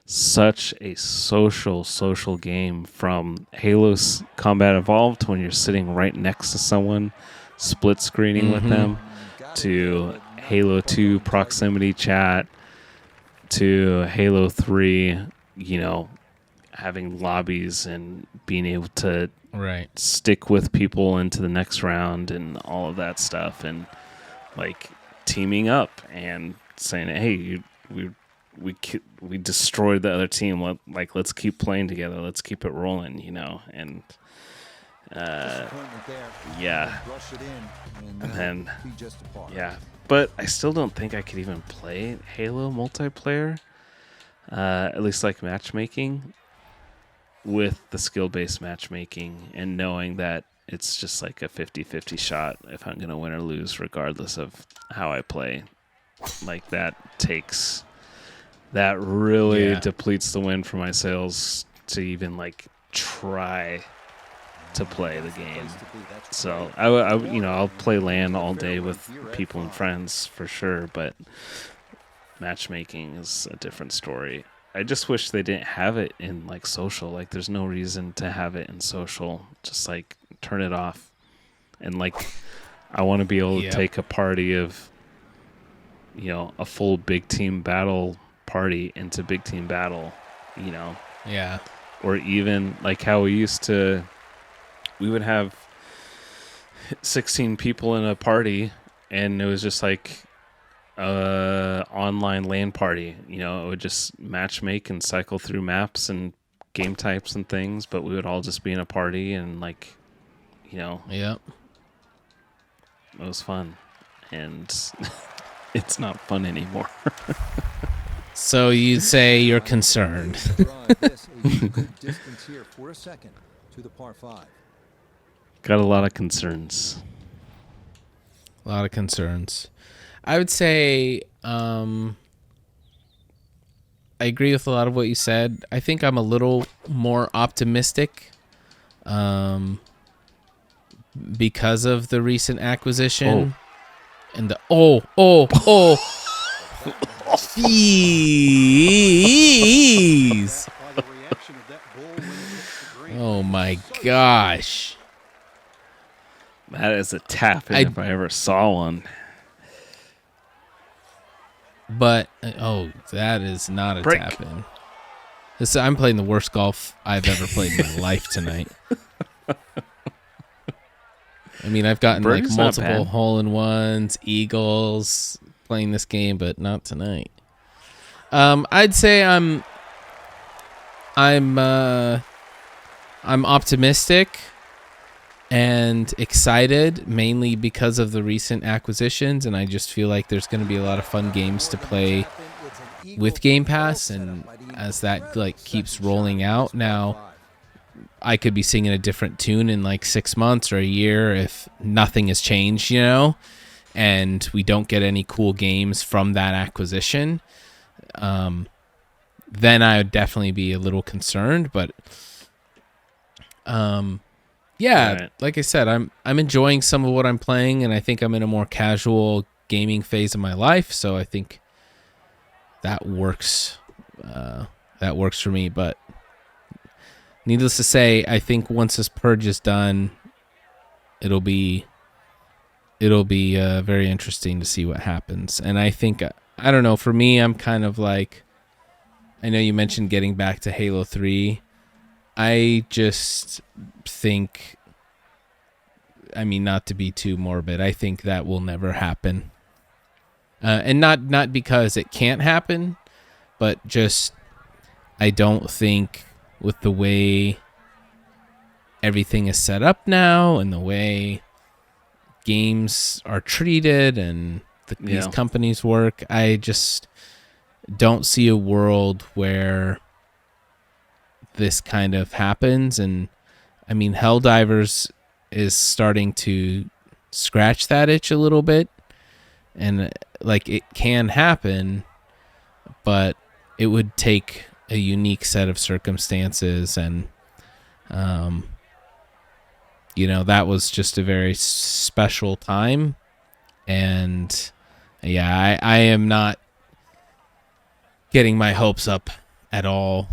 such a social game. From Halo's Combat Evolved, when you're sitting right next to someone, split screening with them, to Halo 2 proximity chat, to Halo 3, you know, having lobbies and being able to Right. stick with people into the next round and all of that stuff, and like teaming up and saying, hey, we destroyed the other team, let's keep playing together, let's keep it rolling, you know. And yeah, and then yeah, but I still don't think I could even play Halo multiplayer, at least like matchmaking, with the skill-based matchmaking, and knowing that it's just like a 50-50 shot if I'm going to win or lose, regardless of how I play. Like that really depletes the win for my sales to even like try to play the game. So I you know, I'll play LAN all day with people and friends for sure, but matchmaking is a different story. I just wish they didn't have it in like social. Like there's no reason to have it in social. Just like turn it off. And like I want to be able to take a party of, you know, a full big team battle party into big team battle, you know. Yeah. Or even like how we would have 16 people in a party, and it was just like online LAN party. You know, it would just match make and cycle through maps and game types and things, but we would all just be in a party and like, you know. Yep. It was fun. And it's not fun anymore. So you say you're concerned. Got a lot of concerns. A lot of concerns. I would say I agree with a lot of what you said. I think I'm a little more optimistic because of the recent acquisition. And the jeez. Oh my gosh. That is a tap in if I ever saw one. But that is not a tap in. I'm playing the worst golf I've ever played in my life tonight. I mean, I've gotten Birdie's like multiple hole-in-ones, eagles playing this game, but not tonight. I'd say I'm optimistic and excited, mainly because of the recent acquisitions, and I just feel like there's going to be a lot of fun games to play with Game Pass, and as that like keeps rolling out. Now, I could be singing a different tune in like 6 months or a year if nothing has changed, you know, and we don't get any cool games from that acquisition. Then I would definitely be a little concerned, but yeah, Right. Like I said, I'm enjoying some of what I'm playing, and I think I'm in a more casual gaming phase of my life, so I think that works. That works for me. But needless to say, I think once this purge is done, it'll be very interesting to see what happens. And I think, I don't know, for me, I'm kind of like, I know you mentioned getting back to Halo 3. I just think, I mean, not to be too morbid, I think that will never happen. And not because it can't happen, but just I don't think with the way everything is set up now and the way games are treated and these companies work. I just don't see a world where this kind of happens. And I mean, Helldivers is starting to scratch that itch a little bit, and like it can happen, but it would take a unique set of circumstances. And that was just a very special time. And yeah, I am not getting my hopes up at all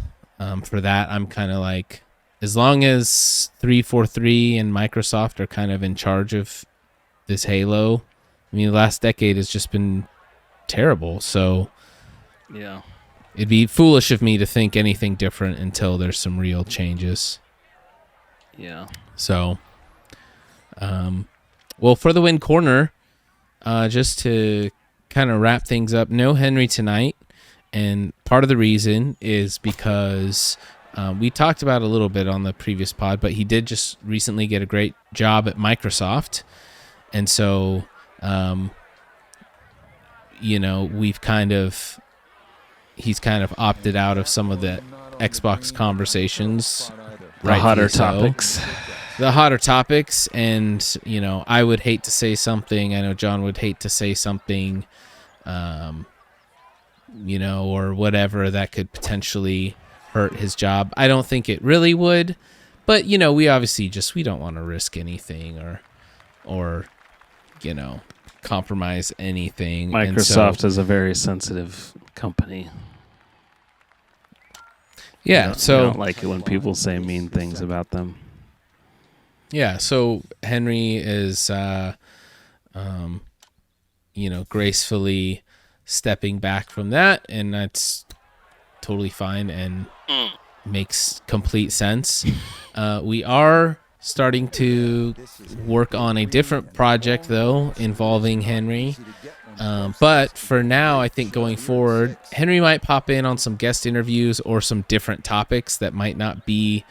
for that. I'm kind of like, as long as 343 and Microsoft are kind of in charge of this Halo, I mean, the last decade has just been terrible. So yeah, it'd be foolish of me to think anything different until there's some real changes. Yeah. So, well, for the win corner, just to kind of wrap things up, no Henry tonight. And part of the reason is because we talked about it a little bit on the previous pod, but he did just recently get a great job at Microsoft. And so, he's kind of opted out of some of the Xbox conversations. The hotter topics. The hotter topics. And, I would hate to say something. I know John would hate to say something, or whatever that could potentially hurt his job. I don't think it really would, but we obviously we don't want to risk anything or compromise anything. Microsoft is a very sensitive company. Yeah, I don't like it when people say mean things about them. Yeah, so Henry is gracefully stepping back from that, and that's totally fine and makes complete sense. We are starting to work on a different project, though, involving Henry. But for now, I think going forward, Henry might pop in on some guest interviews or some different topics that might not be,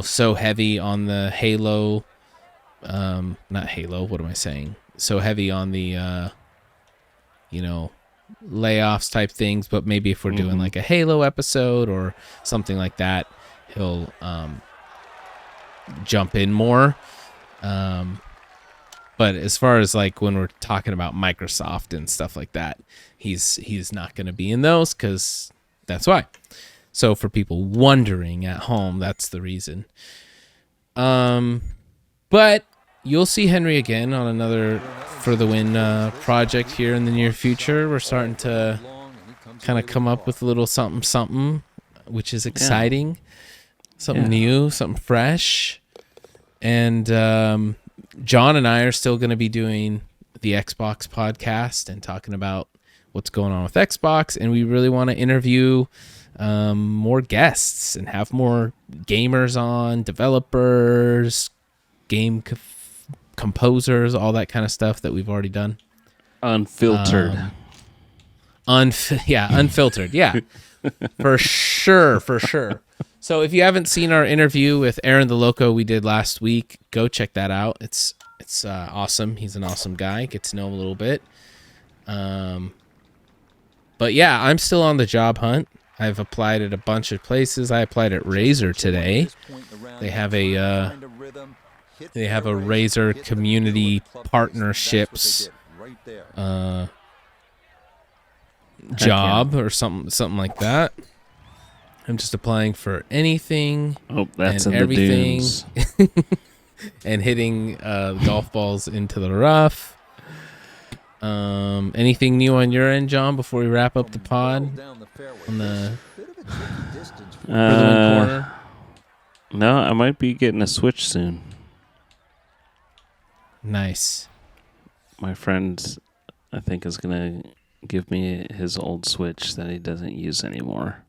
so heavy on the Halo. Not Halo, what am I saying? So heavy on the, layoffs type things, but maybe if we're doing like a Halo episode or something like that, he'll jump in more. But as far as like when we're talking about Microsoft and stuff like that, he's not going to be in those, because that's why. So for people wondering at home, that's the reason. But you'll see Henry again on another For the Win project here in the near future. We're starting to kind of come up with a little something, which is exciting. Something new, something fresh. And John and I are still going to be doing the Xbox podcast and talking about what's going on with Xbox. And we really want to interview more guests and have more gamers on, developers, game composers, all that kind of stuff that we've already done. Unfiltered. Unfiltered. Yeah, for sure. So if you haven't seen our interview with Aaron the Loco we did last week, go check that out. It's awesome. He's an awesome guy. Get to know him a little bit. But yeah, I'm still on the job hunt. I've applied at a bunch of places. I applied at Razer today. They have a Razer community partnerships job or something like that. I'm just applying for anything. Oh, that's and in everything, the dunes. and hitting golf balls into the rough. Anything new on your end, John? Before we wrap up the pod on the corner. No, I might be getting a Switch soon. Nice. My friend, I think, is gonna give me his old Switch that he doesn't use anymore.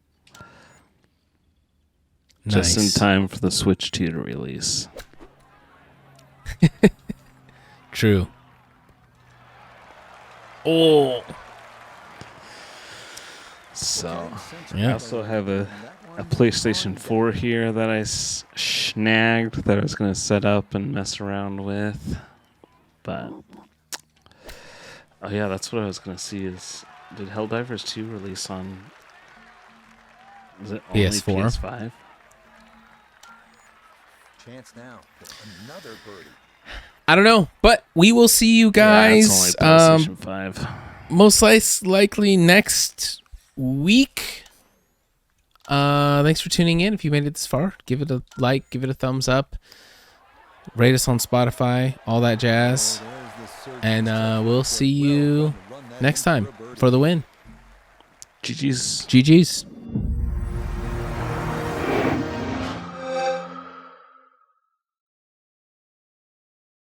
Just in time for the Switch 2 to release. True. Oh. So, Yeah. I also have a a PlayStation 4 here that I snagged that I was going to set up and mess around with. But, oh yeah, that's what I was going to see is, did Helldivers 2 release on, was it only PS4? PS5? Chance now for another birdie. I don't know, but we will see you guys Yeah, it's only PlayStation 5. most likely next week. Thanks for tuning in. If you made it this far, give it a like, give it a thumbs up, rate us on Spotify, all that jazz. And we'll see you next time for the win. GG's. GG's.